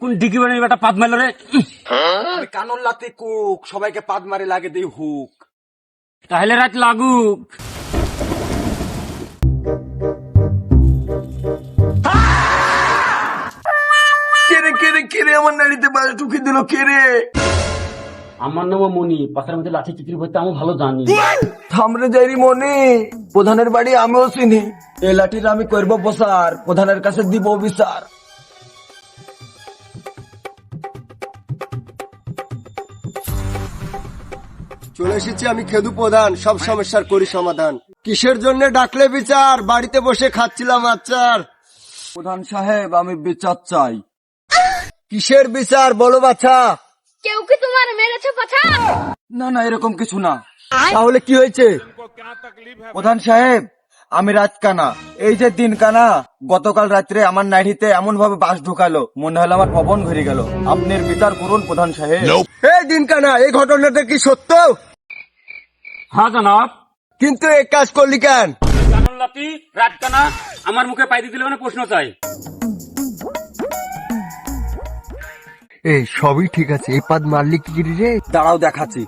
কোন ডিগি বানাই বেটা পাদ মারলো রে? আমি কানন লাতে কুক, সবাইকে পাদ মারে লাগে দেই হুক। তাহলে রাত লাগুক। কেরে কেরে কেরে আমার নাড়িতে বাল টুকি দিল কেরে। আমার নাম মনি, পাশের মধ্যে লাঠি চিত্রি করতে আমি ভালো জানি। থামরে যাইরি মনে, প্রধানের বাড়ি আমিও চিনি। এই লাঠির আমি করবো প্রচার, প্রধানের কাছে দিব বিচার। চলে এসেছি আমি খেদু প্রধান, সব সমস্যার করি সমাধান। কিসের জন্য ডাকলে বিচার, বাড়িতে বসে খাচ্ছিলাম আচার। প্রধান সাহেব আমি বিচার চাই। কিসের বিচার বলো বাছা? কেউ কি তোমার মেরেছে পাছা? না না এরকম কিছু না। তাহলে কি হয়েছে? প্রধান সাহেব আমি রাত কানা, এই যে দিন কানা, গতকাল রাত্রে আমার নাড়িতে এমন ভাবে বাস ঢুকালো মনে হলো আমার পবন ঘুরে গেল। আপনার বিচার করুন প্রধান সাহেব। এই দিন কানা, এই ঘটনাটা কি সত্য? হ্যাঁ জনাব। কিন্তু এই কাজ করলি কেন? কানন লাতি রাত কানা আমার মুখে পাই দিলে মানে প্রশ্ন চাই। এই সবই ঠিক আছে, এই পাদ মারলি কি রে? দাঁড়াও দেখাচ্ছি।